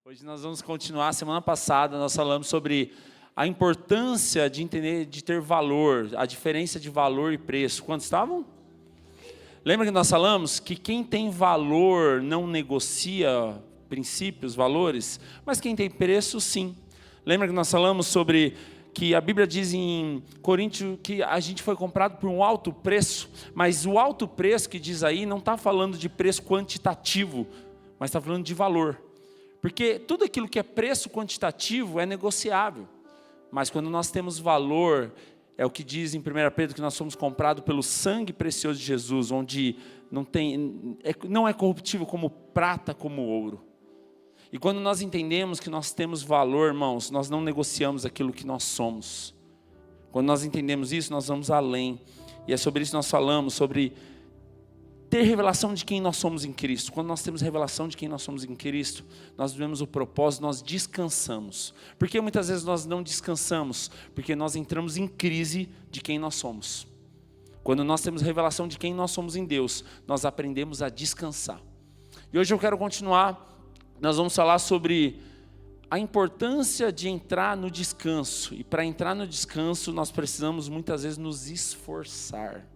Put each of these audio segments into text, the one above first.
Hoje nós vamos continuar. Semana passada nós falamos sobre a importância de entender, de ter valor, a diferença de valor e preço. Quantos estavam? Lembra que nós falamos que quem tem valor não negocia princípios, valores, mas quem tem preço, sim. Lembra que nós falamos sobre que a Bíblia diz em Coríntios que a gente foi comprado por um alto preço, mas o alto preço que diz aí não está falando de preço quantitativo, mas está falando de valor. Porque tudo aquilo que é preço quantitativo é negociável. Mas quando nós temos valor, é o que diz em 1 Pedro, que nós somos comprados pelo sangue precioso de Jesus, onde não é corruptível como prata, como ouro. E quando nós entendemos que nós temos valor, irmãos, nós não negociamos aquilo que nós somos. Quando nós entendemos isso, nós vamos além. E é sobre isso que nós falamos, sobre ter revelação de quem nós somos em Cristo. Quando nós temos revelação de quem nós somos em Cristo, nós vivemos o propósito, nós descansamos. Por que muitas vezes nós não descansamos? Porque nós entramos em crise de quem nós somos. Quando nós temos revelação de quem nós somos em Deus, nós aprendemos a descansar. E hoje eu quero continuar, nós vamos falar sobre a importância de entrar no descanso. E para entrar no descanso, nós precisamos muitas vezes nos esforçar.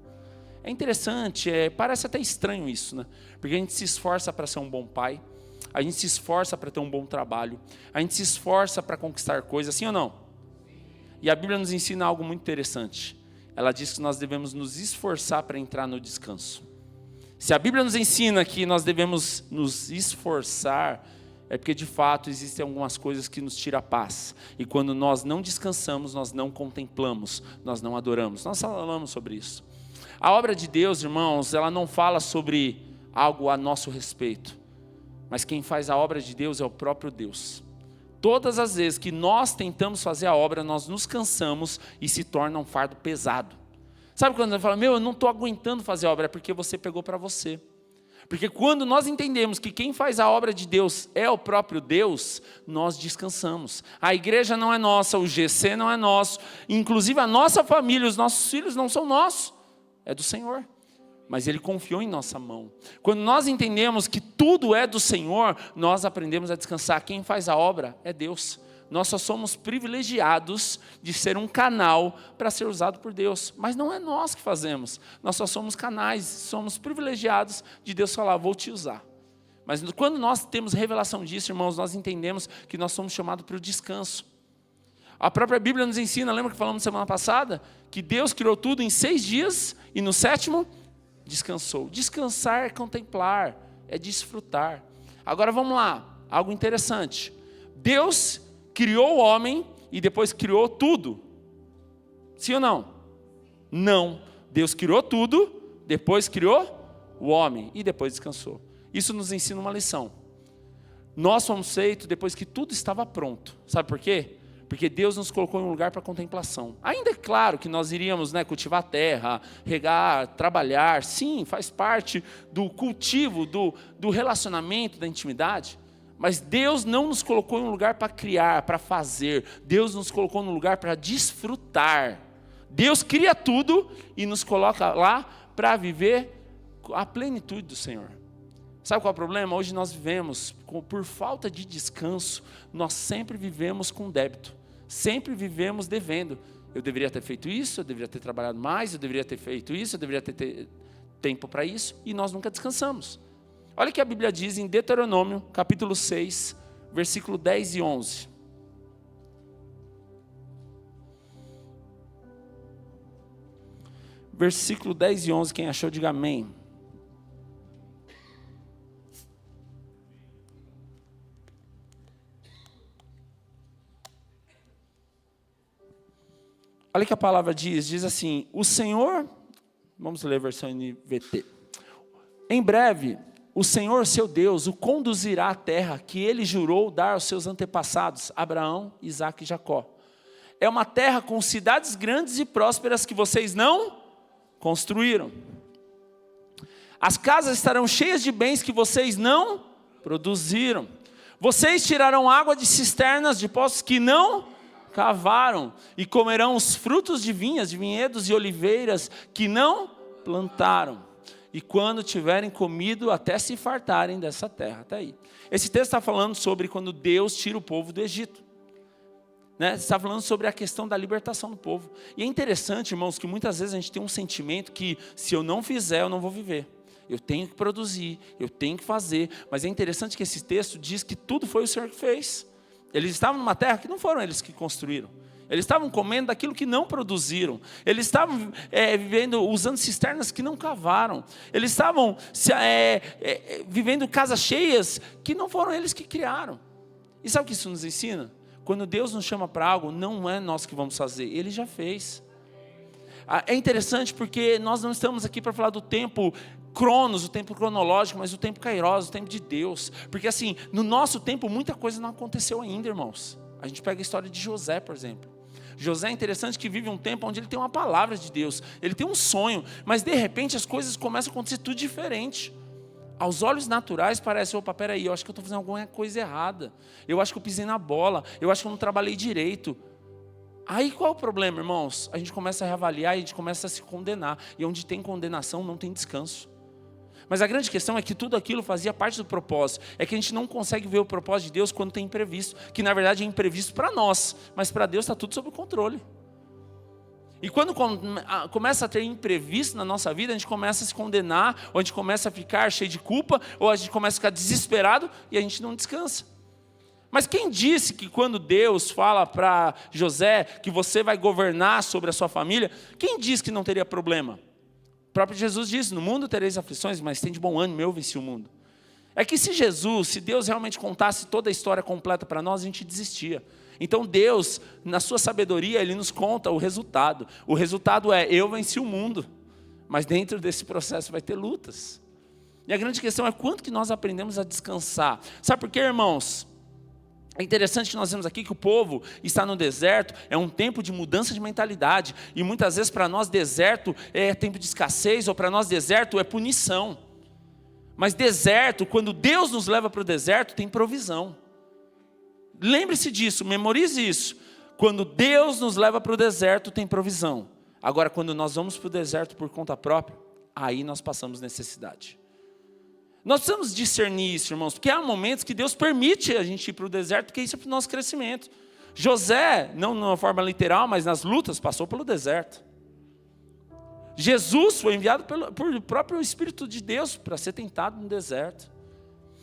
É interessante, parece até estranho isso, né? Porque a gente se esforça para ser um bom pai, a gente se esforça para ter um bom trabalho, a gente se esforça para conquistar coisas, sim ou não? E a Bíblia nos ensina algo muito interessante. Ela diz que nós devemos nos esforçar para entrar no descanso. Se a Bíblia nos ensina que nós devemos nos esforçar, é porque de fato existem algumas coisas que nos tiram a paz. E quando nós não descansamos, nós não contemplamos, nós não adoramos. Nós falamos sobre isso. A obra de Deus, irmãos, ela não fala sobre algo a nosso respeito. Mas quem faz a obra de Deus é o próprio Deus. Todas as vezes que nós tentamos fazer a obra, nós nos cansamos e se torna um fardo pesado. Sabe quando você fala, eu não estou aguentando fazer a obra, é porque você pegou para você. Porque quando nós entendemos que quem faz a obra de Deus é o próprio Deus, nós descansamos. A igreja não é nossa, o GC não é nosso, inclusive a nossa família, os nossos filhos não são nossos. É do Senhor, mas Ele confiou em nossa mão. Quando nós entendemos que tudo é do Senhor, nós aprendemos a descansar. Quem faz a obra é Deus. Nós só somos privilegiados de ser um canal para ser usado por Deus. Mas não é nós que fazemos. Nós só somos canais, somos privilegiados de Deus falar, vou te usar. Mas quando nós temos revelação disso, irmãos, nós entendemos que nós somos chamados para o descanso. A própria Bíblia nos ensina, lembra que falamos semana passada? Que Deus criou tudo em 6 dias e no 7º descansou. Descansar é contemplar, é desfrutar. Agora vamos lá, algo interessante. Deus criou o homem e depois criou tudo. Sim ou não? Não. Deus criou tudo, depois criou o homem e depois descansou. Isso nos ensina uma lição. Nós fomos feitos depois que tudo estava pronto. Sabe por quê? Porque Deus nos colocou em um lugar para contemplação. Ainda é claro que nós iríamos cultivar a terra, regar, trabalhar. Sim, faz parte do cultivo, do relacionamento, da intimidade. Mas Deus não nos colocou em um lugar para criar, para fazer. Deus nos colocou em um lugar para desfrutar. Deus cria tudo e nos coloca lá para viver a plenitude do Senhor. Sabe qual é o problema? Hoje nós vivemos, por falta de descanso, nós sempre vivemos com débito. Sempre vivemos devendo. Eu deveria ter feito isso, eu deveria ter trabalhado mais, eu deveria ter feito isso, eu deveria ter tempo para isso, e nós nunca descansamos. Olha o que a Bíblia diz em Deuteronômio, capítulo 6, versículo 10 e 11. Versículo 10 e 11, quem achou, diga amém. Olha o que a palavra diz assim, o Senhor, vamos ler a versão NVT. Em breve, o Senhor, seu Deus, o conduzirá à terra que Ele jurou dar aos seus antepassados, Abraão, Isaque e Jacó. É uma terra com cidades grandes e prósperas que vocês não construíram. As casas estarão cheias de bens que vocês não produziram. Vocês tirarão água de cisternas, de poços que não cavaram, e comerão os frutos de vinhas, de vinhedos e oliveiras que não plantaram. e quando tiverem comido até se fartarem dessa terra. Até aí. Esse texto está falando sobre quando Deus tira o povo do Egito. Está falando sobre a questão da libertação do povo. E é interessante, irmãos, que muitas vezes a gente tem um sentimento que se eu não fizer, eu não vou viver. Eu tenho que produzir, eu tenho que fazer. Mas é interessante que esse texto diz que tudo foi o Senhor que fez. Eles estavam numa terra que não foram eles que construíram. Eles estavam comendo daquilo que não produziram. Eles estavam vivendo, usando cisternas que não cavaram. Eles estavam vivendo casas cheias que não foram eles que criaram. E sabe o que isso nos ensina? Quando Deus nos chama para algo, não é nós que vamos fazer, Ele já fez. É interessante porque nós não estamos aqui para falar do tempo Cronos, o tempo cronológico, mas o tempo Kairos, o tempo de Deus. Porque assim, no nosso tempo muita coisa não aconteceu ainda, irmãos. A gente pega a história de José, por exemplo. José é interessante que vive um tempo onde ele tem uma palavra de Deus, ele tem um sonho, mas de repente as coisas começam a acontecer tudo diferente. Aos olhos naturais parece, opa, peraí, eu acho que eu estou fazendo alguma coisa errada. Eu acho que eu pisei na bola, eu acho que eu não trabalhei direito. Aí qual é o problema, irmãos? A gente começa a reavaliar e a gente começa a se condenar. E onde tem condenação não tem descanso. Mas a grande questão é que tudo aquilo fazia parte do propósito. É que a gente não consegue ver o propósito de Deus quando tem imprevisto. Que na verdade é imprevisto para nós, mas para Deus está tudo sob controle. E quando começa a ter imprevisto na nossa vida, a gente começa a se condenar, ou a gente começa a ficar cheio de culpa, ou a gente começa a ficar desesperado e a gente não descansa. Mas quem disse que quando Deus fala para José que você vai governar sobre a sua família, quem disse que não teria problema? O próprio Jesus disse, no mundo tereis aflições, mas tem de bom ânimo, eu venci o mundo. É que se Deus realmente contasse toda a história completa para nós, a gente desistia. Então Deus, na sua sabedoria, Ele nos conta o resultado. O resultado é, eu venci o mundo. Mas dentro desse processo vai ter lutas. E a grande questão é quanto que nós aprendemos a descansar. Sabe por quê, irmãos? É interessante que nós vemos aqui que o povo está no deserto, é um tempo de mudança de mentalidade. E muitas vezes para nós deserto é tempo de escassez, ou para nós deserto é punição. Mas deserto, quando Deus nos leva para o deserto, tem provisão. Lembre-se disso, memorize isso. Quando Deus nos leva para o deserto, tem provisão. Agora, quando nós vamos para o deserto por conta própria, aí nós passamos necessidade. Nós precisamos discernir isso, irmãos, porque há momentos que Deus permite a gente ir para o deserto, porque isso é para o nosso crescimento. José, não de uma forma literal, mas nas lutas, passou pelo deserto. Jesus foi enviado por próprio Espírito de Deus para ser tentado no deserto.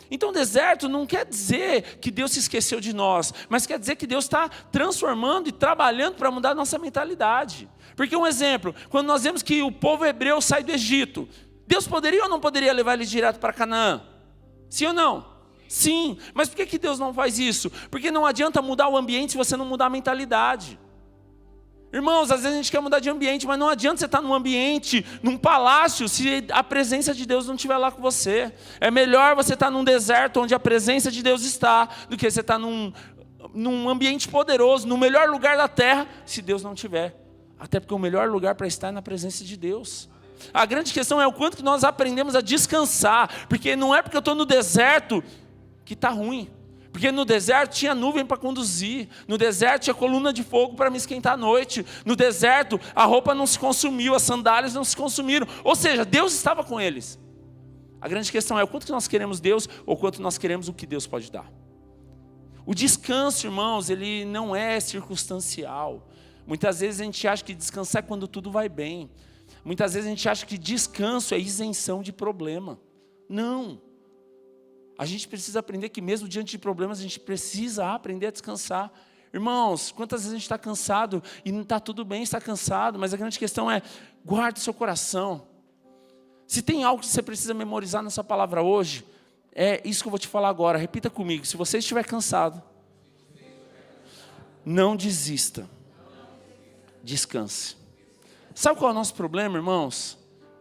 Então, deserto não quer dizer que Deus se esqueceu de nós, mas quer dizer que Deus está transformando e trabalhando para mudar a nossa mentalidade. Porque um exemplo, quando nós vemos que o povo hebreu sai do Egito, Deus poderia ou não poderia levar eles direto para Canaã? Sim ou não? Sim, mas por que Deus não faz isso? Porque não adianta mudar o ambiente se você não mudar a mentalidade. Irmãos, às vezes a gente quer mudar de ambiente, mas não adianta você estar num ambiente, num palácio, se a presença de Deus não estiver lá com você. É melhor você estar num deserto onde a presença de Deus está, do que você estar num ambiente poderoso, no melhor lugar da terra, se Deus não estiver. Até porque o melhor lugar para estar é na presença de Deus. A grande questão é o quanto que nós aprendemos a descansar, porque não é porque eu estou no deserto que está ruim. Porque no deserto tinha nuvem para conduzir, no deserto tinha coluna de fogo para me esquentar à noite, no deserto a roupa não se consumiu, as sandálias não se consumiram, ou seja, Deus estava com eles. A grande questão é o quanto que nós queremos Deus, ou quanto nós queremos o que Deus pode dar. O descanso, irmãos, ele não é circunstancial. Muitas vezes a gente acha que descansar é quando tudo vai bem. Muitas vezes a gente acha que descanso é isenção de problema. Não. A gente precisa aprender que mesmo diante de problemas, a gente precisa aprender a descansar. Irmãos, quantas vezes a gente está cansado e não está tudo bem, está cansado, mas a grande questão é, guarde seu coração. Se tem algo que você precisa memorizar nessa palavra hoje, é isso que eu vou te falar agora. Repita comigo, se você estiver cansado, não desista, descanse. Sabe qual é o nosso problema, irmãos?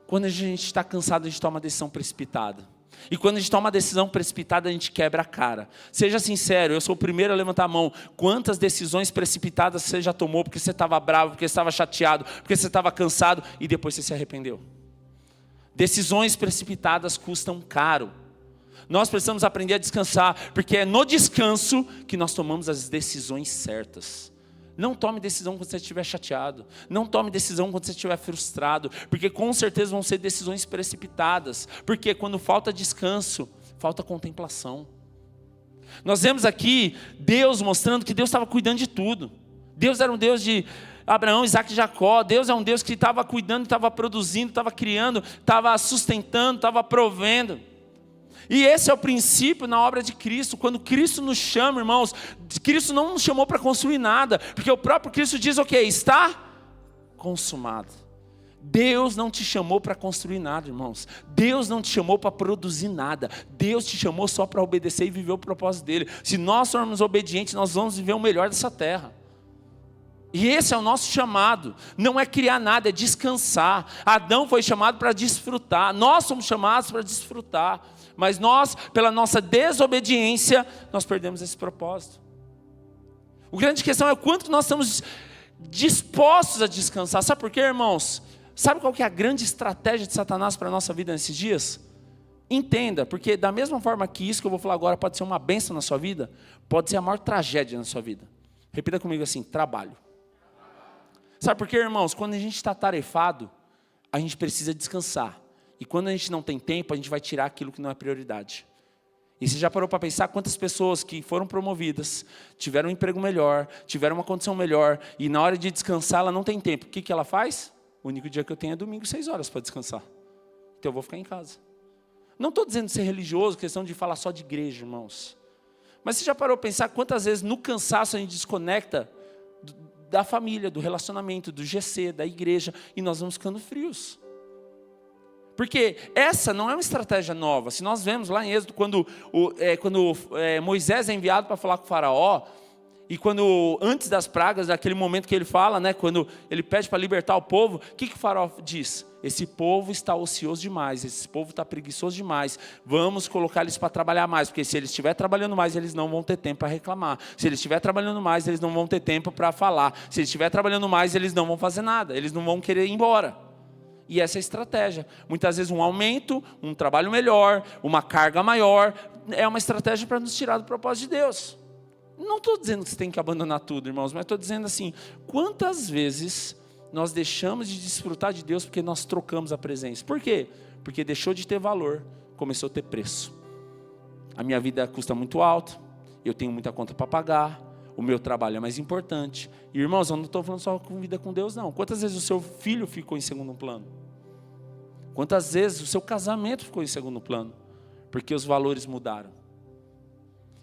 Quando a gente está cansado, a gente toma uma decisão precipitada. E quando a gente toma uma decisão precipitada, a gente quebra a cara. Seja sincero, eu sou o primeiro a levantar a mão. Quantas decisões precipitadas você já tomou porque você estava bravo, porque você estava chateado, porque você estava cansado e depois você se arrependeu? Decisões precipitadas custam caro. Nós precisamos aprender a descansar, porque é no descanso que nós tomamos as decisões certas. Não tome decisão quando você estiver chateado. Não tome decisão quando você estiver frustrado. Porque com certeza vão ser decisões precipitadas. Porque quando falta descanso, falta contemplação. Nós vemos aqui Deus mostrando que Deus estava cuidando de tudo. Deus era um Deus de Abraão, Isaac e Jacó. Deus é um Deus que estava cuidando, estava produzindo, estava criando, estava sustentando, estava provendo. E esse é o princípio na obra de Cristo. Quando Cristo nos chama, irmãos, Cristo não nos chamou para construir nada, porque o próprio Cristo diz o quê? Está consumado. Deus não te chamou para construir nada, irmãos. Deus não te chamou para produzir nada. Deus te chamou só para obedecer e viver o propósito dele. Se nós formos obedientes, nós vamos viver o melhor dessa terra. E esse é o nosso chamado. Não é criar nada, é descansar. Adão foi chamado para desfrutar. Nós somos chamados para desfrutar. Mas nós, pela nossa desobediência, nós perdemos esse propósito. A grande questão é o quanto nós estamos dispostos a descansar. Sabe por quê, irmãos? Sabe qual que é a grande estratégia de Satanás para a nossa vida nesses dias? Entenda, porque da mesma forma que isso que eu vou falar agora pode ser uma bênção na sua vida, pode ser a maior tragédia na sua vida. Repita comigo assim: trabalho. Sabe por quê, irmãos? Quando a gente está tarefado, a gente precisa descansar. E quando a gente não tem tempo, a gente vai tirar aquilo que não é prioridade. E você já parou para pensar quantas pessoas que foram promovidas, tiveram um emprego melhor, tiveram uma condição melhor, e na hora de descansar ela não tem tempo. O que ela faz? O único dia que eu tenho é domingo, 6 horas para descansar. Então eu vou ficar em casa. Não estou dizendo de ser religioso, questão de falar só de igreja, irmãos. Mas você já parou para pensar quantas vezes no cansaço a gente desconecta da família, do relacionamento, do GC, da igreja, e nós vamos ficando frios. Porque essa não é uma estratégia nova. Se nós vemos lá em Êxodo, quando Moisés é enviado para falar com o faraó, e quando, antes das pragas, daquele momento que ele fala, né, quando ele pede para libertar o povo, o que o faraó diz? Esse povo está ocioso demais, esse povo está preguiçoso demais, vamos colocar eles para trabalhar mais, porque se eles estiverem trabalhando mais, eles não vão ter tempo para reclamar. Se eles estiverem trabalhando mais, eles não vão ter tempo para falar. Se eles estiverem trabalhando mais, eles não vão fazer nada, eles não vão querer ir embora. E essa é a estratégia. Muitas vezes um aumento, um trabalho melhor, uma carga maior, é uma estratégia para nos tirar do propósito de Deus. Não estou dizendo que você tem que abandonar tudo, irmãos, mas estou dizendo assim, quantas vezes nós deixamos de desfrutar de Deus porque nós trocamos a presença? Por quê? Porque deixou de ter valor, começou a ter preço. A minha vida custa muito alto, eu tenho muita conta para pagar, o meu trabalho é mais importante. E, irmãos, eu não estou falando só com vida com Deus, não. Quantas vezes o seu filho ficou em segundo plano? Quantas vezes o seu casamento ficou em segundo plano? Porque os valores mudaram.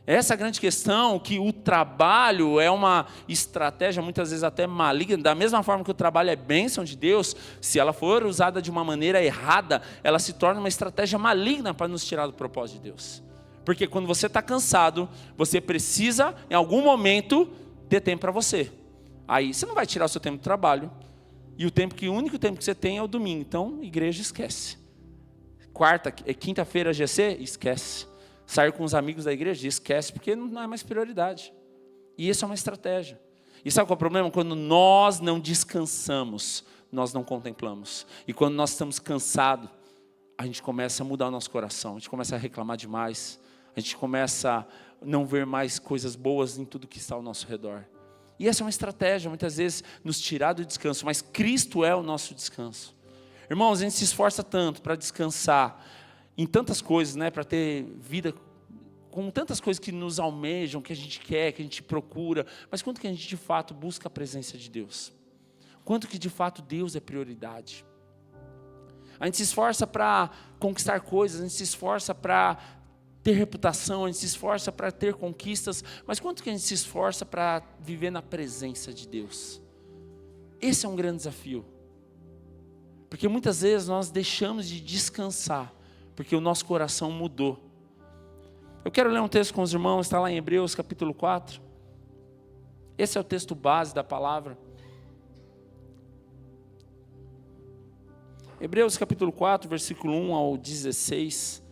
Essa é a grande questão, que o trabalho é uma estratégia muitas vezes até maligna. Da mesma forma que o trabalho é bênção de Deus, se ela for usada de uma maneira errada, ela se torna uma estratégia maligna para nos tirar do propósito de Deus. Porque quando você está cansado, você precisa, em algum momento, ter tempo para você. Aí você não vai tirar o seu tempo de trabalho. E o único tempo que você tem é o domingo. Então, igreja, esquece. Quinta-feira, GC, esquece. Sair com os amigos da igreja, esquece, porque não é mais prioridade. E isso é uma estratégia. E sabe qual é o problema? Quando nós não descansamos, nós não contemplamos. E quando nós estamos cansados, a gente começa a mudar o nosso coração. A gente começa a reclamar demais. A gente começa a não ver mais coisas boas em tudo que está ao nosso redor. E essa é uma estratégia, muitas vezes, nos tirar do descanso. Mas Cristo é o nosso descanso. Irmãos, a gente se esforça tanto para descansar em tantas coisas, né? Para ter vida com tantas coisas que nos almejam, que a gente quer, que a gente procura. Mas quanto que a gente, de fato, busca a presença de Deus? Quanto que, de fato, Deus é prioridade? A gente se esforça para conquistar coisas, a gente se esforça para ter reputação, a gente se esforça para ter conquistas, mas quanto que a gente se esforça para viver na presença de Deus? Esse é um grande desafio. Porque muitas vezes nós deixamos de descansar, porque o nosso coração mudou. Eu quero ler um texto com os irmãos, está lá em Hebreus capítulo 4. Esse é o texto base da palavra. Hebreus capítulo 4, versículo 1 ao 16.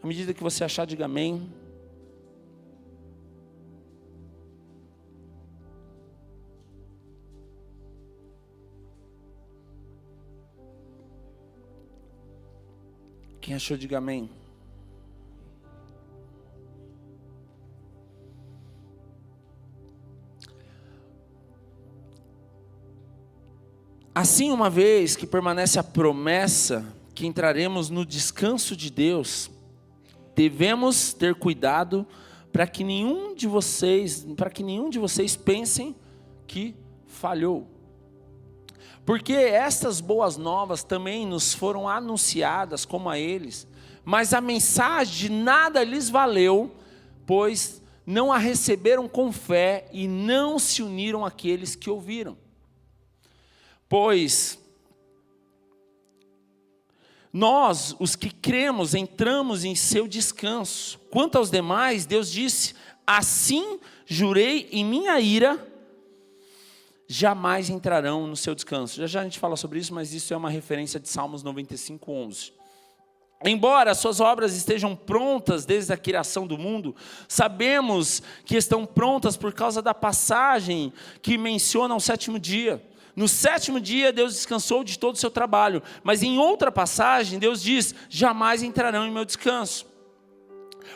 À medida que você achar, diga amém. Quem achou, diga amém. Assim, uma vez que permanece a promessa que entraremos no descanso de Deus, devemos ter cuidado para que nenhum de vocês pensem que falhou. Porque estas boas novas também nos foram anunciadas como a eles, mas a mensagem de nada lhes valeu, pois não a receberam com fé e não se uniram àqueles que ouviram. Pois nós, os que cremos, entramos em seu descanso. Quanto aos demais, Deus disse: assim jurei em minha ira, jamais entrarão no seu descanso. Já a gente fala sobre isso, mas isso é uma referência de Salmos 95:11. Embora suas obras estejam prontas desde a criação do mundo, sabemos que estão prontas por causa da passagem que menciona o sétimo dia. No sétimo dia, Deus descansou de todo o seu trabalho. Mas em outra passagem, Deus diz: jamais entrarão em meu descanso.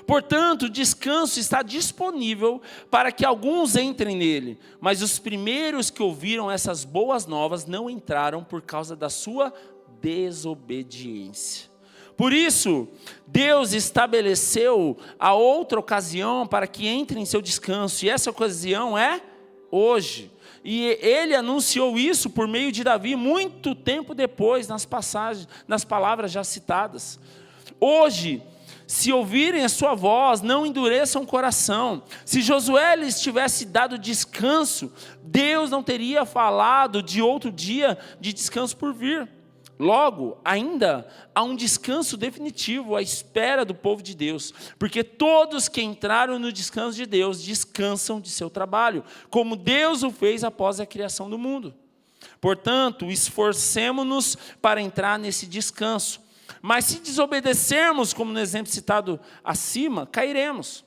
Portanto, o descanso está disponível para que alguns entrem nele. Mas os primeiros que ouviram essas boas novas não entraram por causa da sua desobediência. Por isso, Deus estabeleceu a outra ocasião para que entre em seu descanso. E essa ocasião é hoje. E ele anunciou isso por meio de Davi muito tempo depois, nas palavras já citadas. Hoje, se ouvirem a sua voz, não endureçam o coração. Se Josué lhes tivesse dado descanso, Deus não teria falado de outro dia de descanso por vir. Logo, ainda há um descanso definitivo à espera do povo de Deus, porque todos que entraram no descanso de Deus descansam de seu trabalho, como Deus o fez após a criação do mundo. Portanto, esforcemo-nos para entrar nesse descanso. Mas se desobedecermos, como no exemplo citado acima, cairemos.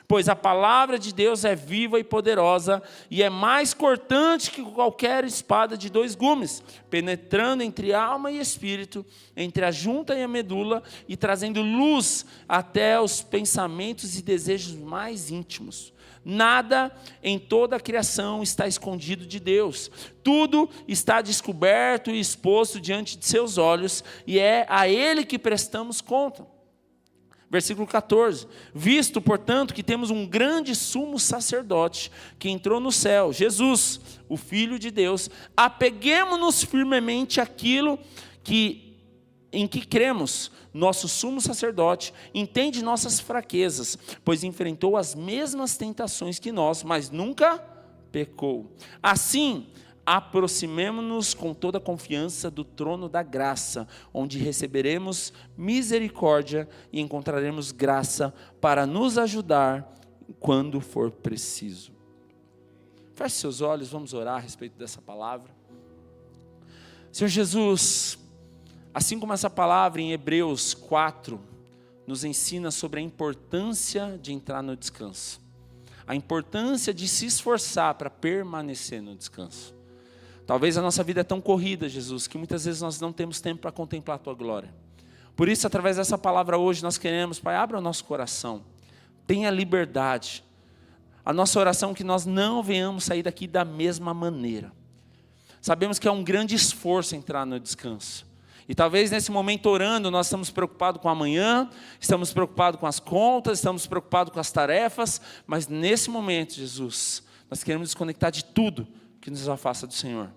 Pois a palavra de Deus é viva e poderosa, e é mais cortante que qualquer espada de 2 gumes, penetrando entre alma e espírito, entre a junta e a medula, e trazendo luz até os pensamentos e desejos mais íntimos. Nada em toda a criação está escondido de Deus. Tudo está descoberto e exposto diante de seus olhos, e é a Ele que prestamos conta. Versículo 14, visto, portanto, que temos um grande sumo sacerdote, que entrou no céu, Jesus, o Filho de Deus, apeguemo-nos firmemente àquilo em que cremos. Nosso sumo sacerdote entende nossas fraquezas, pois enfrentou as mesmas tentações que nós, mas nunca pecou. Assim, aproximemo-nos com toda a confiança do trono da graça, onde receberemos misericórdia e encontraremos graça para nos ajudar quando for preciso. Feche seus olhos, vamos orar a respeito dessa palavra. Senhor Jesus, assim como essa palavra em Hebreus 4 nos ensina sobre a importância de entrar no descanso, a importância de se esforçar para permanecer no descanso. Talvez a nossa vida é tão corrida, Jesus, que muitas vezes nós não temos tempo para contemplar a Tua glória. Por isso, através dessa palavra hoje, nós queremos, Pai, abra o nosso coração, tenha liberdade. A nossa oração é que nós não venhamos sair daqui da mesma maneira. Sabemos que é um grande esforço entrar no descanso. E talvez nesse momento orando, nós estamos preocupados com amanhã, estamos preocupados com as contas, estamos preocupados com as tarefas, mas nesse momento, Jesus, nós queremos desconectar de tudo que nos afasta do Senhor.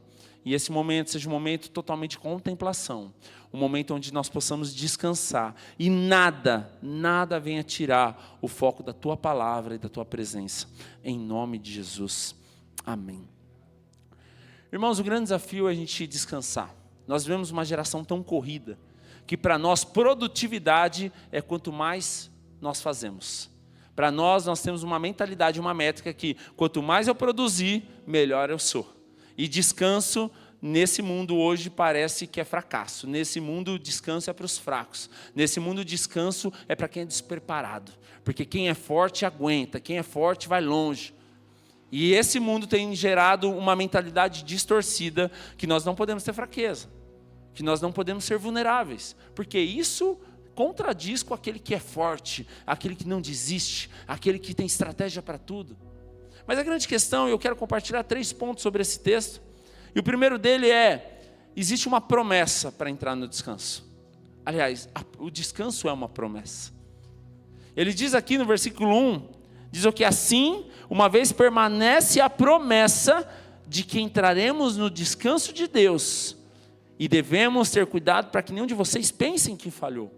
E esse momento seja um momento totalmente de contemplação, um momento onde nós possamos descansar e nada venha tirar o foco da Tua palavra e da Tua presença. Em nome de Jesus. Amém. Irmãos, o grande desafio é a gente descansar. Nós vivemos uma geração tão corrida, que para nós produtividade é quanto mais nós fazemos. Para nós temos uma mentalidade, uma métrica que quanto mais eu produzir, melhor eu sou. E descanso nesse mundo hoje parece que é fracasso. Nesse mundo descanso é para os fracos. Nesse mundo descanso é para quem é despreparado. Porque quem é forte aguenta, quem é forte vai longe. E esse mundo tem gerado uma mentalidade distorcida que nós não podemos ter fraqueza, que nós não podemos ser vulneráveis, porque isso contradiz com aquele que é forte, aquele que não desiste, aquele que tem estratégia para tudo. Mas a grande questão, eu quero compartilhar 3 pontos sobre esse texto, e o primeiro dele é, existe uma promessa para entrar no descanso. Aliás, o descanso é uma promessa. Ele diz aqui no versículo 1, diz o que assim, uma vez permanece a promessa de que entraremos no descanso de Deus, e devemos ter cuidado para que nenhum de vocês pensem que falhou.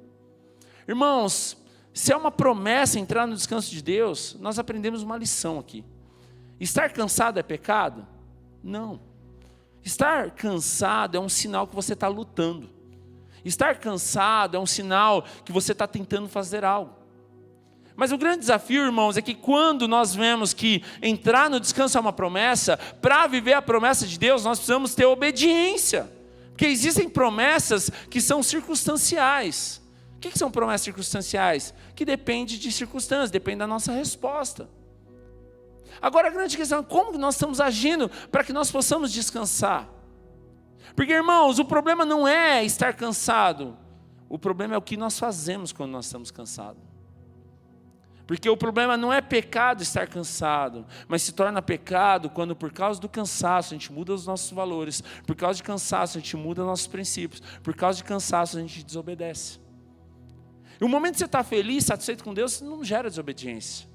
Irmãos, se é uma promessa entrar no descanso de Deus, nós aprendemos uma lição aqui. Estar cansado é pecado? Não. Estar cansado é um sinal que você está lutando. Estar cansado é um sinal que você está tentando fazer algo. Mas o grande desafio, irmãos, é que quando nós vemos que entrar no descanso é uma promessa, para viver a promessa de Deus, nós precisamos ter obediência. Porque existem promessas que são circunstanciais. O que são promessas circunstanciais? Que depende de circunstâncias, depende da nossa resposta. Agora a grande questão é como nós estamos agindo para que nós possamos descansar. Porque, irmãos, o problema não é estar cansado. O problema é o que nós fazemos quando nós estamos cansados. Porque o problema não é pecado estar cansado, mas se torna pecado quando por causa do cansaço a gente muda os nossos valores, por causa de cansaço a gente muda nossos princípios, por causa de cansaço a gente desobedece. E o momento que você está feliz, satisfeito com Deus, não gera desobediência.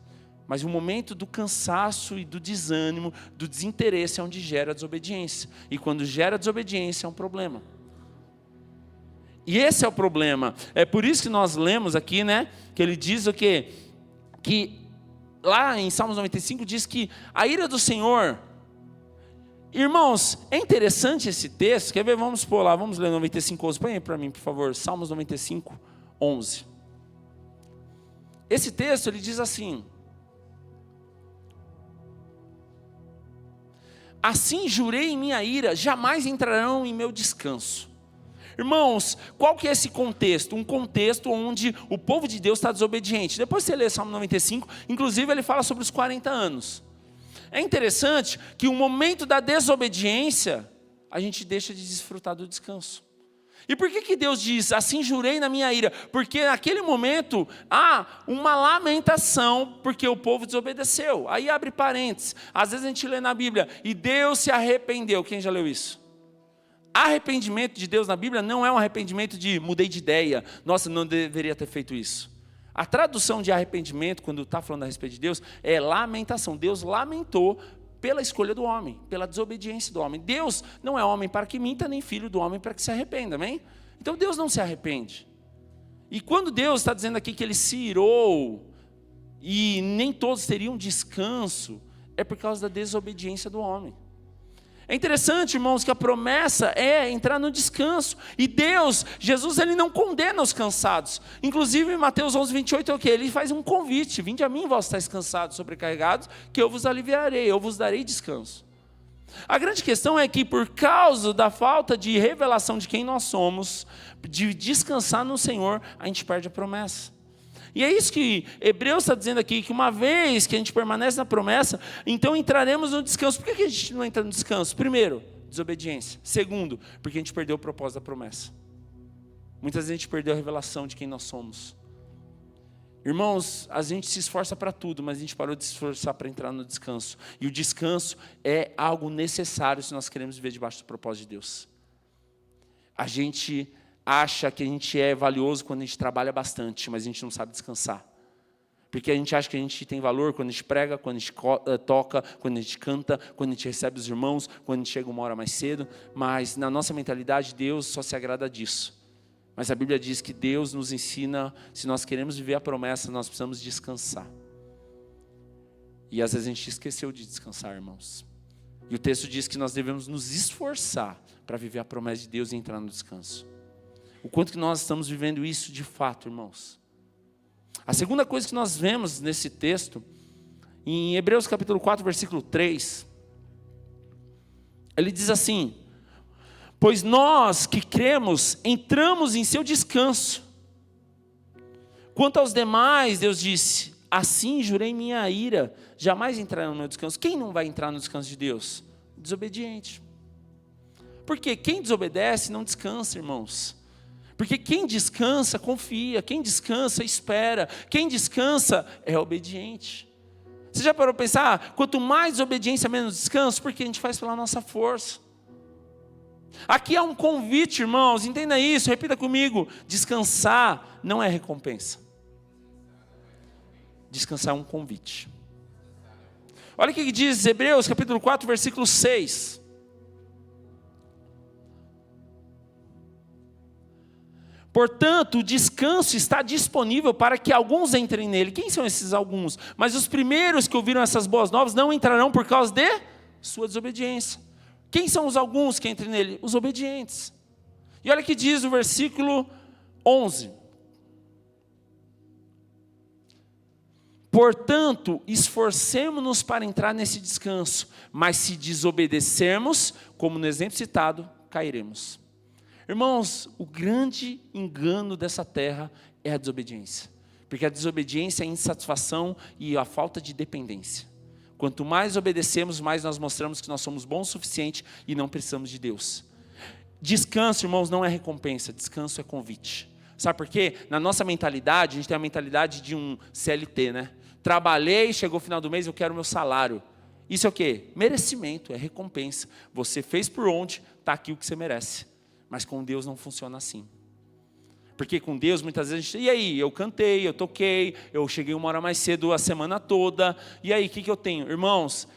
Mas o momento do cansaço e do desânimo, do desinteresse é onde gera desobediência. E quando gera desobediência é um problema. E esse é o problema. É por isso que nós lemos aqui, né, que ele diz o quê? Que lá em Salmos 95 diz que a ira do Senhor... Irmãos, é interessante esse texto. Quer ver? Vamos pôr lá, vamos ler 95, 11. Põe aí para mim, por favor. Salmos 95, 11. Esse texto, ele diz assim: assim jurei em minha ira, jamais entrarão em meu descanso. Irmãos, qual que é esse contexto? Um contexto onde o povo de Deus está desobediente. Depois você lê Salmo 95, inclusive ele fala sobre os 40 anos. É interessante que o momento da desobediência, a gente deixa de desfrutar do descanso. E por que Deus diz, assim jurei na minha ira? Porque naquele momento há uma lamentação, porque o povo desobedeceu. Aí abre parênteses, às vezes a gente lê na Bíblia, e Deus se arrependeu. Quem já leu isso? Arrependimento de Deus na Bíblia não é um arrependimento de mudei de ideia, nossa, não deveria ter feito isso. A tradução de arrependimento, quando está falando a respeito de Deus, é lamentação. Deus lamentou pela escolha do homem, pela desobediência do homem. Deus não é homem para que minta, nem filho do homem para que se arrependa, amém? Então Deus não se arrepende. E quando Deus está dizendo aqui que ele se irou, e nem todos teriam descanso, é por causa da desobediência do homem. É interessante, irmãos, que a promessa é entrar no descanso. E Deus, Jesus, ele não condena os cansados. Inclusive, em Mateus 11, 28, é o quê? Ele faz um convite. Vinde a mim, vós estáis cansados, sobrecarregados, que eu vos aliviarei, eu vos darei descanso. A grande questão é que, por causa da falta de revelação de quem nós somos, de descansar no Senhor, a gente perde a promessa. E é isso que Hebreus está dizendo aqui, que uma vez que a gente permanece na promessa, então entraremos no descanso. Por que a gente não entra no descanso? Primeiro, desobediência. Segundo, porque a gente perdeu o propósito da promessa. Muitas vezes a gente perdeu a revelação de quem nós somos. Irmãos, a gente se esforça para tudo, mas a gente parou de se esforçar para entrar no descanso. E o descanso é algo necessário se nós queremos viver debaixo do propósito de Deus. A gente acha que a gente é valioso quando a gente trabalha bastante, mas a gente não sabe descansar. Porque a gente acha que a gente tem valor quando a gente prega, quando a gente toca, quando a gente canta, quando a gente recebe os irmãos, quando a gente chega uma hora mais cedo. Mas na nossa mentalidade, Deus só se agrada disso. Mas a Bíblia diz que Deus nos ensina, se nós queremos viver a promessa, nós precisamos descansar. E às vezes a gente esqueceu de descansar, irmãos. E o texto diz que nós devemos nos esforçar para viver a promessa de Deus e entrar no descanso. O quanto que nós estamos vivendo isso de fato, irmãos. A segunda coisa que nós vemos nesse texto, em Hebreus capítulo 4, versículo 3, ele diz assim: pois nós que cremos, entramos em seu descanso. Quanto aos demais, Deus disse, assim jurei minha ira, jamais entrarão no meu descanso. Quem não vai entrar no descanso de Deus? Desobediente. Porque quem desobedece não descansa, irmãos. Porque quem descansa, confia. Quem descansa, espera. Quem descansa, é obediente. Você já parou para pensar? Quanto mais obediência, menos descanso. Porque a gente faz pela nossa força. Aqui há um convite, irmãos, entenda isso, repita comigo. Descansar não é recompensa. Descansar é um convite. Olha o que diz Hebreus capítulo 4, versículo 6. Portanto, o descanso está disponível para que alguns entrem nele. Quem são esses alguns? Mas os primeiros que ouviram essas boas novas não entrarão por causa de sua desobediência. Quem são os alguns que entrem nele? Os obedientes. E olha o que diz o versículo 11. Portanto, esforcemo-nos para entrar nesse descanso, mas se desobedecermos, como no exemplo citado, cairemos. Irmãos, o grande engano dessa terra é a desobediência. Porque a desobediência é a insatisfação e a falta de dependência. Quanto mais obedecemos, mais nós mostramos que nós somos bons o suficiente e não precisamos de Deus. Descanso, irmãos, não é recompensa, descanso é convite. Sabe por quê? Na nossa mentalidade, a gente tem a mentalidade de um CLT, né? Trabalhei, chegou o final do mês, eu quero o meu salário. Isso é o quê? Merecimento, é recompensa. Você fez por onde, está aqui o que você merece. Mas com Deus não funciona assim. Porque com Deus, muitas vezes, a gente, e aí? Eu cantei, eu toquei, eu cheguei 1 hora mais cedo a semana toda. E aí, o que eu tenho? Irmãos,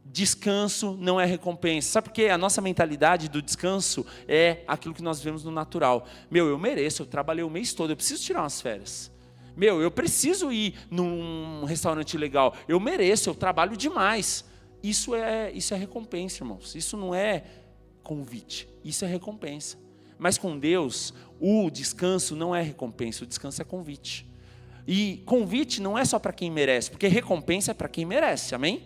descanso não é recompensa. Sabe por quê? A nossa mentalidade do descanso é aquilo que nós vemos no natural. Eu mereço, eu trabalhei o mês todo, eu preciso tirar umas férias. Eu preciso ir num restaurante legal. Eu mereço, eu trabalho demais. Isso é recompensa, irmãos. Isso não é convite, isso é recompensa. Mas com Deus, o descanso não é recompensa, o descanso é convite. E convite não é só para quem merece, porque recompensa é para quem merece, amém?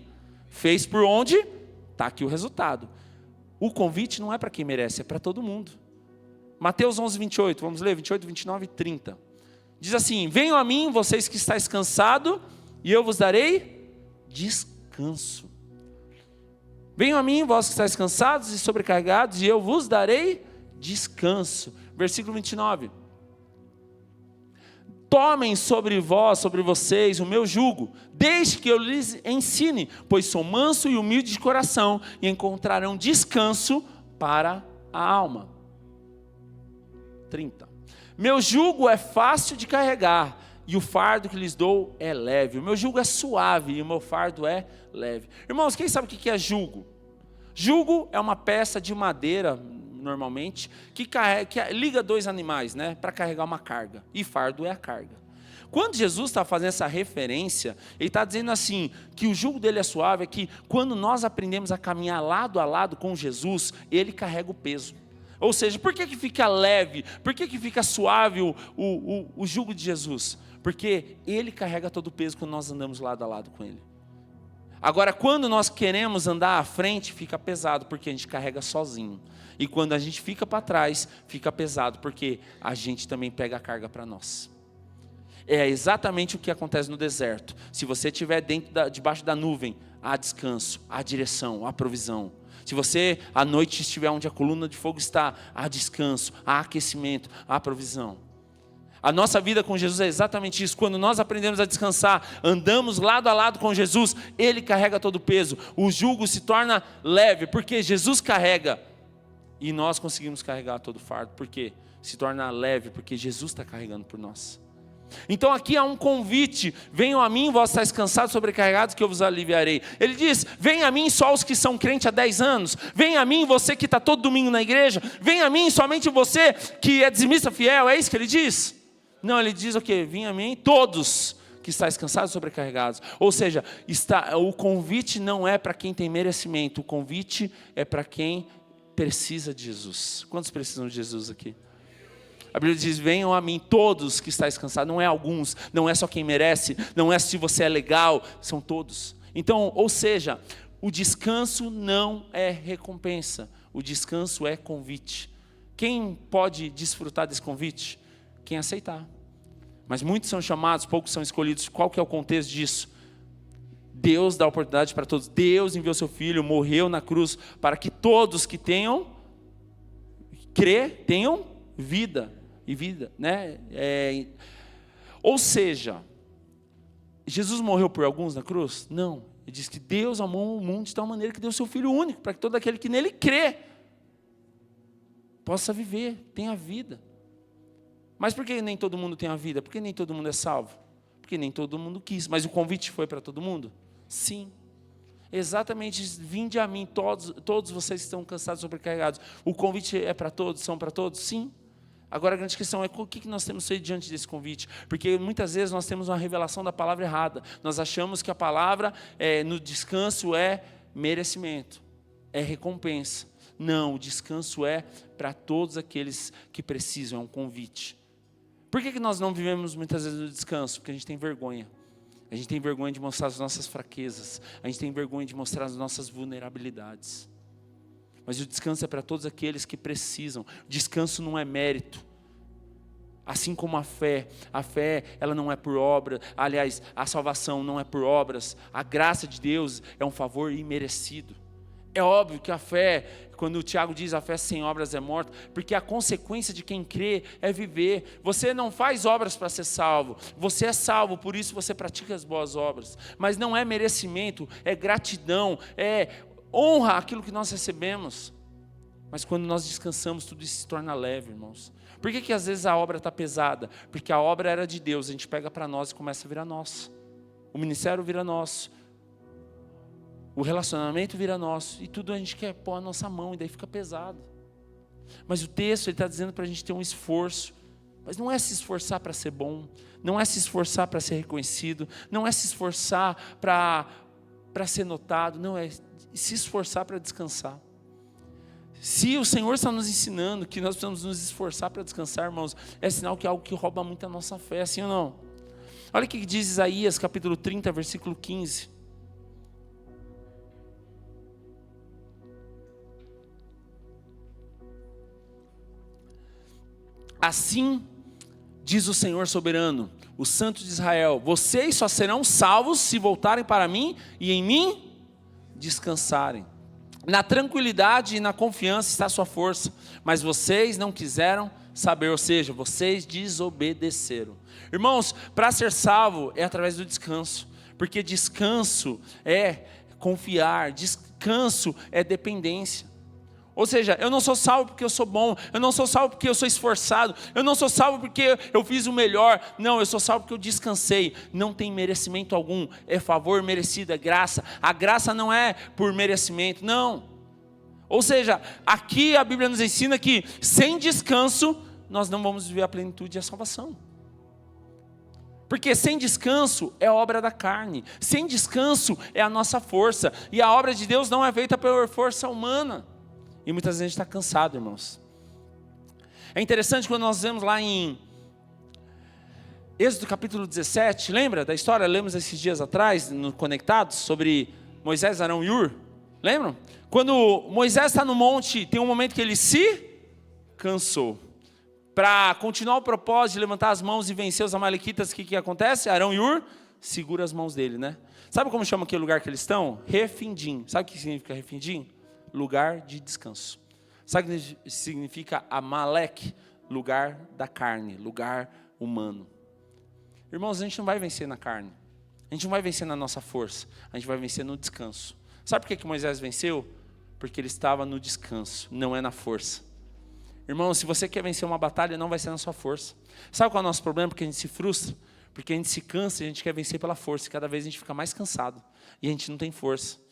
Fez por onde, está aqui o resultado. O convite não é para quem merece, é para todo mundo. Mateus 11, 28, vamos ler, 28, 29 e 30. Diz assim: venham a mim, vocês que estáis cansados, e eu vos darei descanso. Venham a mim, vós que estáis cansados e sobrecarregados, e eu vos darei descanso. Versículo 29. Tomem sobre vocês o meu jugo, deixe que eu lhes ensine, pois sou manso e humilde de coração, e encontrarão descanso para a alma. 30. Meu jugo é fácil de carregar, e o fardo que lhes dou é leve. O meu jugo é suave, e o meu fardo é leve. Irmãos, quem sabe o que é jugo? Jugo é uma peça de madeira, normalmente, que liga dois animais, né, para carregar uma carga. E fardo é a carga. Quando Jesus está fazendo essa referência, ele está dizendo assim, que o jugo dele é suave, é que quando nós aprendemos a caminhar lado a lado com Jesus, ele carrega o peso. Ou seja, por que fica leve? Por que fica suave o jugo de Jesus? Porque ele carrega todo o peso quando nós andamos lado a lado com ele. Agora, quando nós queremos andar à frente, fica pesado, porque a gente carrega sozinho. E quando a gente fica para trás, fica pesado, porque a gente também pega a carga para nós. É exatamente o que acontece no deserto. Se você estiver debaixo da nuvem, há descanso, há direção, há provisão. Se você à noite estiver onde a coluna de fogo está, há descanso, há aquecimento, há provisão. A nossa vida com Jesus é exatamente isso. Quando nós aprendemos a descansar, andamos lado a lado com Jesus, Ele carrega todo o peso. O jugo se torna leve, porque Jesus carrega. E nós conseguimos carregar todo o fardo, porque se torna leve, porque Jesus está carregando por nós. Então aqui há um convite: venham a mim, vós estáis cansados, sobrecarregados, que eu vos aliviarei. Ele diz: venham a mim só os que são crentes há 10 anos, venham a mim você que está todo domingo na igreja, venham a mim somente você que é dizimista fiel. É isso que ele diz? Não, ele diz o quê? Venham a mim todos que estáis cansados e sobrecarregados. Ou seja, o convite não é para quem tem merecimento, o convite é para quem precisa de Jesus. Quantos precisam de Jesus aqui? A Bíblia diz: venham a mim todos que estáis cansados. Não é alguns, não é só quem merece, não é se você é legal, são todos. Então, ou seja, o descanso não é recompensa, o descanso é convite. Quem pode desfrutar desse convite? Quem aceitar. Mas muitos são chamados, poucos são escolhidos. Qual que é o contexto disso? Deus dá oportunidade para todos. Deus enviou seu Filho, morreu na cruz, para que todos que tenham vida. E vida, né? Ou seja, Jesus morreu por alguns na cruz? Não. Ele diz que Deus amou o mundo de tal maneira que deu seu Filho único, para que todo aquele que nele crê possa viver, tenha vida. Mas por que nem todo mundo tem a vida? Por que nem todo mundo é salvo? Porque nem todo mundo quis. Mas o convite foi para todo mundo? Sim. Exatamente, vinde a mim, todos vocês que estão cansados e sobrecarregados. O convite é para todos, são para todos? Sim. Agora a grande questão é o que nós temos feito diante desse convite. Porque muitas vezes nós temos uma revelação da palavra errada. Nós achamos que a palavra no descanso é merecimento, é recompensa. Não, o descanso é para todos aqueles que precisam, é um convite. Por que nós não vivemos muitas vezes no descanso? Porque a gente tem vergonha. A gente tem vergonha de mostrar as nossas fraquezas. A gente tem vergonha de mostrar as nossas vulnerabilidades. Mas o descanso é para todos aqueles que precisam. O descanso não é mérito. Assim como a fé ela não é por obra. Aliás, a salvação não é por obras. A graça de Deus é um favor imerecido. É óbvio que a fé, quando o Tiago diz a fé sem obras é morta, porque a consequência de quem crê é viver. Você não faz obras para ser salvo, você é salvo, por isso você pratica as boas obras. Mas não é merecimento, é gratidão, é honra aquilo que nós recebemos. Mas quando nós descansamos, tudo isso se torna leve, irmãos. Por que às vezes a obra está pesada? Porque a obra era de Deus, a gente pega para nós e começa a virar nosso. O ministério vira nosso. O relacionamento vira nosso. E tudo a gente quer pôr a nossa mão. E daí fica pesado. Mas o texto está dizendo para a gente ter um esforço. Mas não é se esforçar para ser bom. Não é se esforçar para ser reconhecido. Não é se esforçar para ser notado. Não, é se esforçar para descansar. Se o Senhor está nos ensinando que nós precisamos nos esforçar para descansar, irmãos, é sinal que é algo que rouba muito a nossa fé, assim ou não? Olha o que diz Isaías capítulo 30, versículo 15. Assim diz o Senhor soberano, o Santo de Israel: vocês só serão salvos se voltarem para mim e em mim descansarem. Na tranquilidade e na confiança está a sua força, mas vocês não quiseram saber, ou seja, vocês desobedeceram. Irmãos, para ser salvo é através do descanso, porque descanso é confiar, descanso é dependência. Ou seja, eu não sou salvo porque eu sou bom, eu não sou salvo porque eu sou esforçado, eu não sou salvo porque eu fiz o melhor, não, eu sou salvo porque eu descansei. Não tem merecimento algum, é favor merecido, é graça. A graça não é por merecimento, não. Ou seja, aqui a Bíblia nos ensina que sem descanso nós não vamos viver a plenitude e a salvação. Porque sem descanso é obra da carne, sem descanso é a nossa força, e a obra de Deus não é feita pela força humana. E muitas vezes a gente está cansado, irmãos. É interessante quando nós vemos lá em Êxodo capítulo 17, lembra da história? Lemos esses dias atrás, no Conectados, sobre Moisés, Arão e Hur. Lembram? Quando Moisés está no monte, tem um momento que ele se cansou. Para continuar o propósito de levantar as mãos e vencer os amalequitas, o que acontece? Arão e Hur segura as mãos dele, né? Sabe como chama aquele lugar que eles estão? Refindim. Sabe o que significa refindim? Lugar de descanso. Sabe o que significa Amalek? Lugar da carne, lugar humano. Irmãos, a gente não vai vencer na carne. A gente não vai vencer na nossa força. A gente vai vencer no descanso. Sabe por que Moisés venceu? Porque ele estava no descanso, não é na força. Irmão, se você quer vencer uma batalha, não vai ser na sua força. Sabe qual é o nosso problema? Porque a gente se frustra. Porque a gente se cansa e a gente quer vencer pela força. E cada vez a gente fica mais cansado. E a gente não tem força.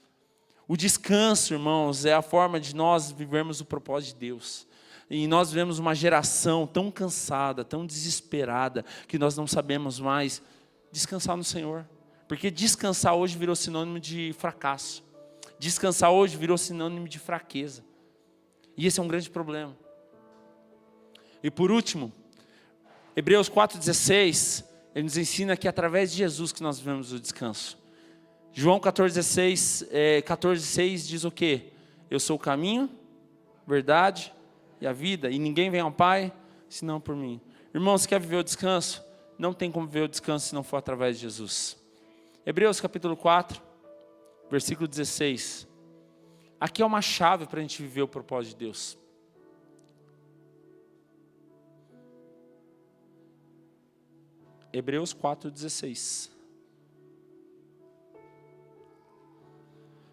O descanso, irmãos, é a forma de nós vivermos o propósito de Deus. E nós vivemos uma geração tão cansada, tão desesperada, que nós não sabemos mais descansar no Senhor. Porque descansar hoje virou sinônimo de fracasso. Descansar hoje virou sinônimo de fraqueza. E esse é um grande problema. E por último, Hebreus 4,16, ele nos ensina que é através de Jesus que nós vivemos o descanso. João 14,6 diz o quê? Eu sou o caminho, verdade e a vida, e ninguém vem ao Pai, senão por mim. Irmão, você quer viver o descanso? Não tem como viver o descanso se não for através de Jesus. Hebreus capítulo 4, versículo 16. Aqui é uma chave para a gente viver o propósito de Deus. Hebreus 4,16.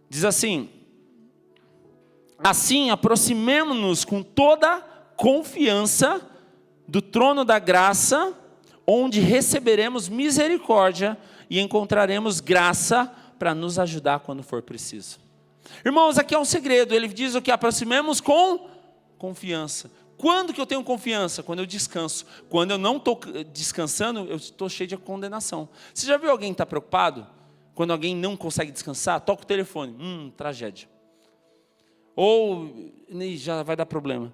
Diz assim: assim aproximemo-nos com toda confiança do trono da graça, onde receberemos misericórdia e encontraremos graça para nos ajudar quando for preciso. Irmãos, aqui é um segredo. Ele diz o que? Aproximemos com confiança. Quando que eu tenho confiança? Quando eu descanso. Quando eu não estou descansando, eu estou cheio de condenação. Você já viu alguém estar preocupado? Quando alguém não consegue descansar, toca o telefone. Tragédia. Ou já vai dar problema.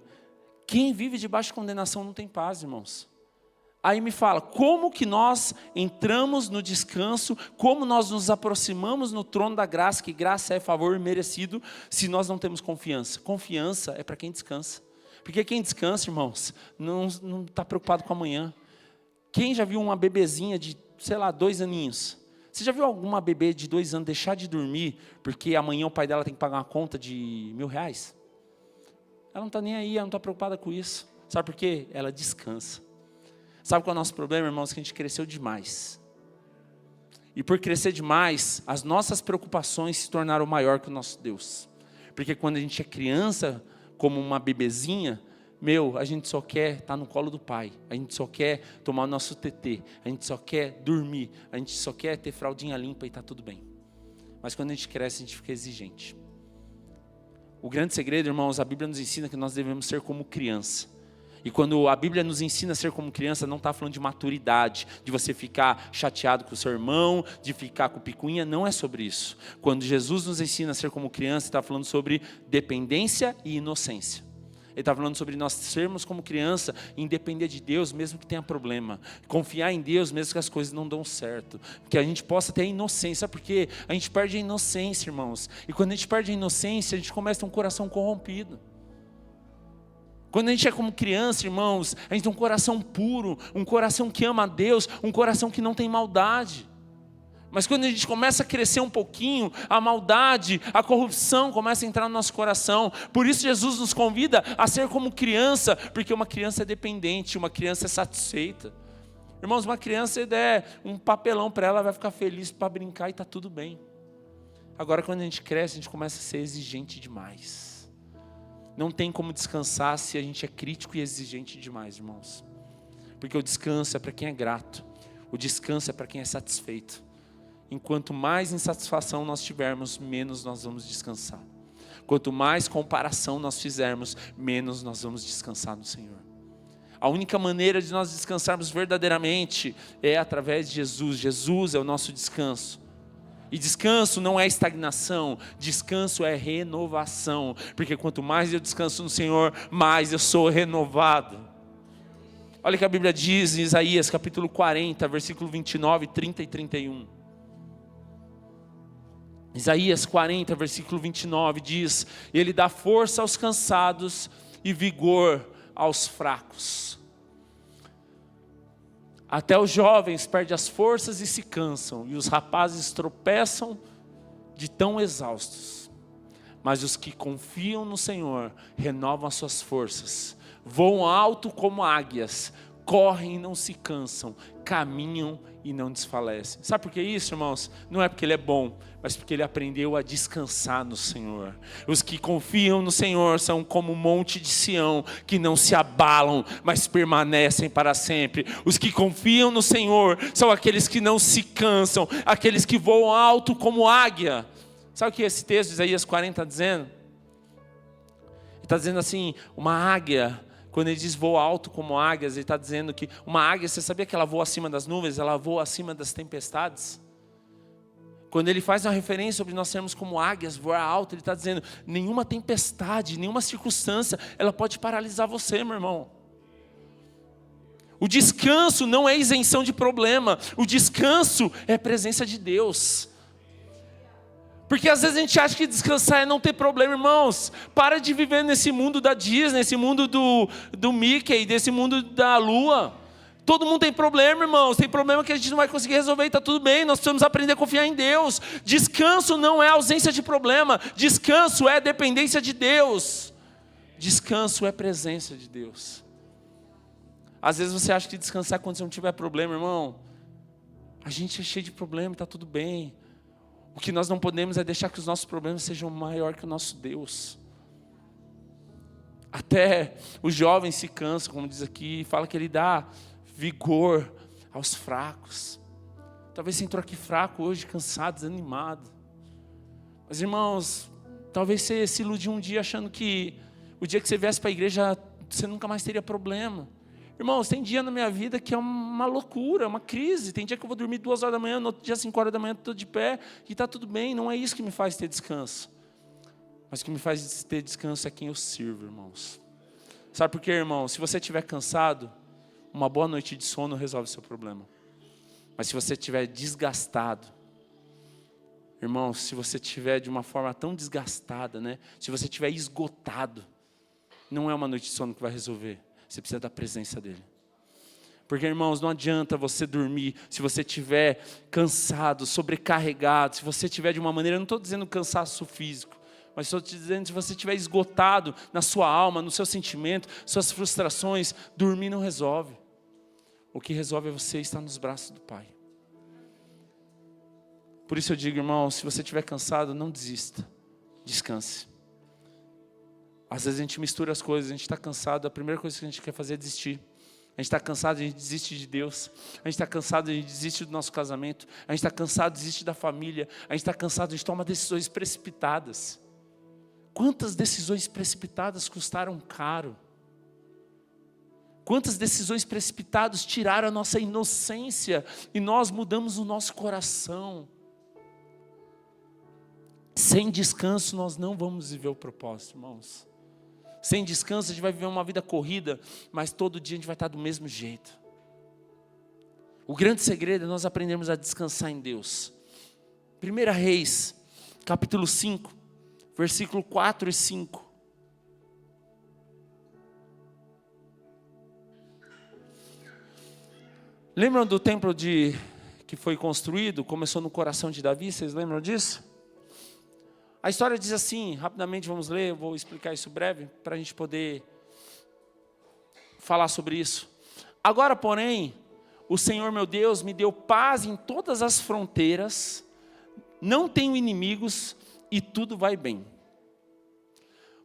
Quem vive debaixo de condenação não tem paz, irmãos. Aí me fala, como que nós entramos no descanso, como nós nos aproximamos no trono da graça, que graça é favor merecido, se nós não temos confiança? Confiança é para quem descansa. Porque quem descansa, irmãos, não está preocupado com amanhã. Quem já viu uma bebezinha de, 2 aninhos? Você já viu alguma bebê de 2 anos deixar de dormir, porque amanhã o pai dela tem que pagar uma conta de R$1.000? Ela não está nem aí, ela não está preocupada com isso. Sabe por quê? Ela descansa. Sabe qual é o nosso problema, irmãos? Que a gente cresceu demais. E por crescer demais, as nossas preocupações se tornaram maior que o nosso Deus. Porque quando a gente é criança, como uma bebezinha, a gente só quer estar no colo do pai. A gente só quer tomar o nosso tetê. A gente só quer dormir. A gente só quer ter fraldinha limpa e está tudo bem. Mas quando a gente cresce, a gente fica exigente. O grande segredo, irmãos, a Bíblia nos ensina que nós devemos ser como criança. E quando a Bíblia nos ensina a ser como criança, não está falando de maturidade, de você ficar chateado com o seu irmão, de ficar com picuinha, não é sobre isso. Quando Jesus nos ensina a ser como criança, está falando sobre dependência e inocência. Ele está falando sobre nós sermos como criança e depender de Deus, mesmo que tenha problema. Confiar em Deus, mesmo que as coisas não dão certo. Que a gente possa ter a inocência, porque a gente perde a inocência, irmãos. E quando a gente perde a inocência, a gente começa a ter um coração corrompido. Quando a gente é como criança, irmãos, a gente tem um coração puro, um coração que ama a Deus, um coração que não tem maldade. Mas quando a gente começa a crescer um pouquinho, a maldade, a corrupção começa a entrar no nosso coração. Por isso Jesus nos convida a ser como criança, porque uma criança é dependente, uma criança é satisfeita. Irmãos, uma criança, se der um papelão para ela, vai ficar feliz para brincar e está tudo bem. Agora, quando a gente cresce, a gente começa a ser exigente demais. Não tem como descansar se a gente é crítico e exigente demais, irmãos. Porque o descanso é para quem é grato. O descanso é para quem é satisfeito. Enquanto mais insatisfação nós tivermos, menos nós vamos descansar. Quanto mais comparação nós fizermos, menos nós vamos descansar no Senhor. A única maneira de nós descansarmos verdadeiramente é através de Jesus. Jesus é o nosso descanso. E descanso não é estagnação, descanso é renovação. Porque quanto mais eu descanso no Senhor, mais eu sou renovado. Olha o que a Bíblia diz em Isaías capítulo 40, versículo 29, 30 e 31. Isaías 40, versículo 29 diz: Ele dá força aos cansados e vigor aos fracos. Até os jovens perdem as forças e se cansam, e os rapazes tropeçam de tão exaustos. Mas os que confiam no Senhor renovam as suas forças, voam alto como águias, correm e não se cansam, caminham e não desfalecem. Sabe por que isso, irmãos? Não é porque Ele é bom, mas porque ele aprendeu a descansar no Senhor. Os que confiam no Senhor são como o monte de Sião, que não se abalam, mas permanecem para sempre. Os que confiam no Senhor são aqueles que não se cansam, aqueles que voam alto como águia. Sabe o que esse texto de Isaías 40 está dizendo? Ele está dizendo assim, uma águia, quando ele diz voa alto como águias, ele está dizendo que uma águia, você sabia que ela voa acima das nuvens, ela voa acima das tempestades? Quando ele faz uma referência sobre nós sermos como águias, voar alto, ele está dizendo, nenhuma tempestade, nenhuma circunstância, ela pode paralisar você, meu irmão. O descanso não é isenção de problema, o descanso é presença de Deus. Porque às vezes a gente acha que descansar é não ter problema, irmãos. Para de viver nesse mundo da Disney, nesse mundo do Mickey, desse mundo da Lua. Todo mundo tem problema, irmãos. Tem problema que a gente não vai conseguir resolver e está tudo bem. Nós precisamos aprender a confiar em Deus. Descanso não é ausência de problema. Descanso é dependência de Deus. Descanso é presença de Deus. Às vezes você acha que descansar é quando você não tiver problema, irmão. A gente é cheio de problema e está tudo bem. O que nós não podemos é deixar que os nossos problemas sejam maior que o nosso Deus. Até os jovens se cansam, como diz aqui, fala que ele dá vigor aos fracos. Talvez você entrou aqui fraco hoje, cansado, desanimado. Mas irmãos, talvez você se iludiu um dia achando que o dia que você viesse para a igreja, você nunca mais teria problema. Irmãos, tem dia na minha vida que é uma loucura, uma crise. Tem dia que eu vou dormir 2 horas da manhã, no outro dia 5 horas da manhã estou de pé e está tudo bem. Não é isso que me faz ter descanso. Mas o que me faz ter descanso é quem eu sirvo, irmãos. Sabe por quê, irmão? Se você estiver cansado, uma boa noite de sono resolve o seu problema. Mas se você estiver desgastado, irmão, se você estiver de uma forma tão desgastada, né? Se você estiver esgotado, não é uma noite de sono que vai resolver. Você precisa da presença dele. Porque, irmãos, não adianta você dormir se você estiver cansado, sobrecarregado, se você estiver de uma maneira, eu não estou dizendo cansaço físico, mas estou te dizendo, se você estiver esgotado na sua alma, no seu sentimento, suas frustrações, dormir não resolve. O que resolve é você estar nos braços do Pai. Por isso eu digo, irmão, se você estiver cansado, não desista, descanse. Às vezes a gente mistura as coisas, a gente está cansado, a primeira coisa que a gente quer fazer é desistir. A gente está cansado, a gente desiste de Deus. A gente está cansado, a gente desiste do nosso casamento. A gente está cansado, desiste da família. A gente está cansado, a gente toma decisões precipitadas. Quantas decisões precipitadas custaram caro? Quantas decisões precipitadas tiraram a nossa inocência e nós mudamos o nosso coração? Sem descanso nós não vamos viver o propósito, irmãos. Sem descanso a gente vai viver uma vida corrida, mas todo dia a gente vai estar do mesmo jeito. O grande segredo é nós aprendermos a descansar em Deus. 1 Reis, capítulo 5, versículo 4 e 5. Lembram do templo que foi construído? Começou no coração de Davi, vocês lembram disso? A história diz assim, rapidamente vamos ler, eu vou explicar isso breve, para a gente poder falar sobre isso. Agora, porém, o Senhor meu Deus me deu paz em todas as fronteiras, não tenho inimigos e tudo vai bem.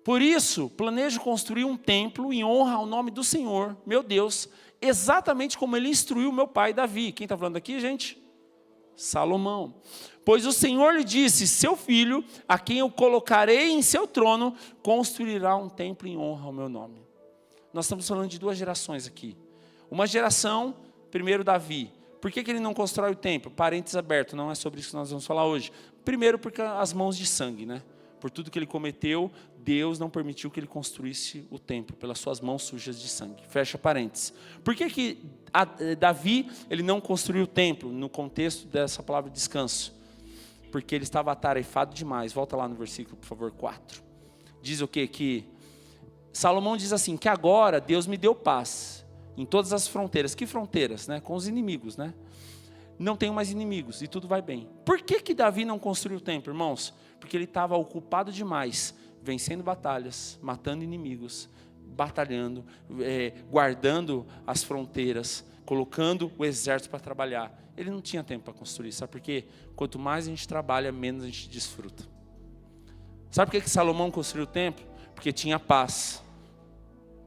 Por isso, planejo construir um templo em honra ao nome do Senhor, meu Deus, exatamente como ele instruiu meu pai Davi. Quem está falando aqui, gente? Salomão. Pois o Senhor lhe disse, seu filho, a quem eu colocarei em seu trono, construirá um templo em honra ao meu nome. Nós estamos falando de 2 gerações aqui. Uma geração, primeiro Davi. Por que ele não constrói o templo? Parênteses aberto, não é sobre isso que nós vamos falar hoje. Primeiro porque as mãos de sangue, né? Por tudo que ele cometeu, Deus não permitiu que ele construísse o templo, pelas suas mãos sujas de sangue. Fecha parênteses. Por que Davi ele não construiu o templo, no contexto dessa palavra descanso? Porque ele estava atarefado demais. Volta lá no versículo, por favor, 4. Diz o quê? Que Salomão diz assim, que agora Deus me deu paz em todas as fronteiras. Que fronteiras? Né? Com os inimigos, né? Não tenho mais inimigos e tudo vai bem. Por que Davi não construiu o templo, irmãos? Porque ele estava ocupado demais, vencendo batalhas, matando inimigos, batalhando, guardando as fronteiras, colocando o exército para trabalhar. Ele não tinha tempo para construir, sabe por quê? Quanto mais a gente trabalha, menos a gente desfruta. Sabe por que Salomão construiu o templo? Porque tinha paz,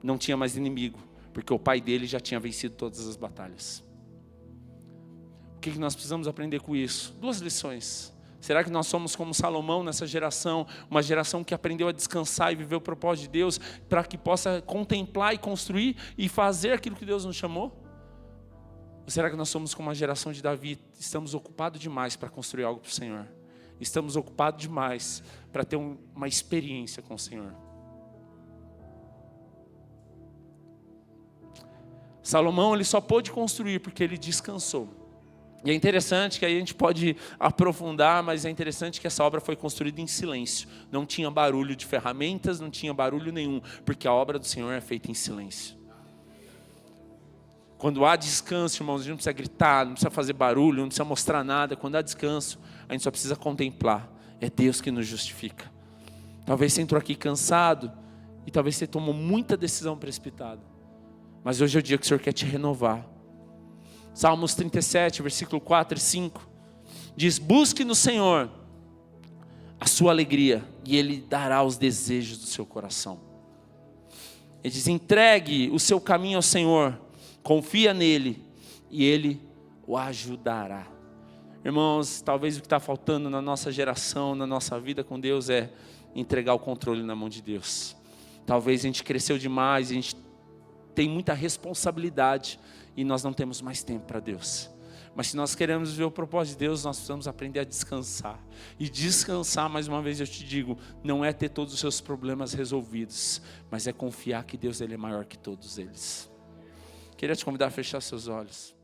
não tinha mais inimigo, porque o pai dele já tinha vencido todas as batalhas. O que nós precisamos aprender com isso? 2 lições. Será que nós somos como Salomão nessa geração, uma geração que aprendeu a descansar e viver o propósito de Deus, para que possa contemplar e construir e fazer aquilo que Deus nos chamou? Ou será que nós somos como a geração de Davi, estamos ocupados demais para construir algo para o Senhor? Estamos ocupados demais para ter uma experiência com o Senhor? Salomão ele só pôde construir porque ele descansou. E é interessante que aí a gente pode aprofundar, mas é interessante que essa obra foi construída em silêncio. Não tinha barulho de ferramentas, não tinha barulho nenhum, porque a obra do Senhor é feita em silêncio. Quando há descanso, irmãos, a gente não precisa gritar, não precisa fazer barulho, não precisa mostrar nada. Quando há descanso, a gente só precisa contemplar. É Deus que nos justifica. Talvez você entrou aqui cansado e talvez você tomou muita decisão precipitada. Mas hoje é o dia que o Senhor quer te renovar. Salmos 37, versículo 4 e 5. Diz, busque no Senhor a sua alegria e Ele dará os desejos do seu coração. Ele diz: entregue o seu caminho ao Senhor, confia nele e Ele o ajudará. Irmãos, talvez o que está faltando na nossa geração, na nossa vida com Deus é entregar o controle na mão de Deus. Talvez a gente cresceu demais, a gente tem muita responsabilidade e nós não temos mais tempo para Deus. Mas se nós queremos ver o propósito de Deus, nós precisamos aprender a descansar. E descansar, mais uma vez eu te digo, não é ter todos os seus problemas resolvidos, mas é confiar que Deus ele é maior que todos eles. Queria te convidar a fechar seus olhos.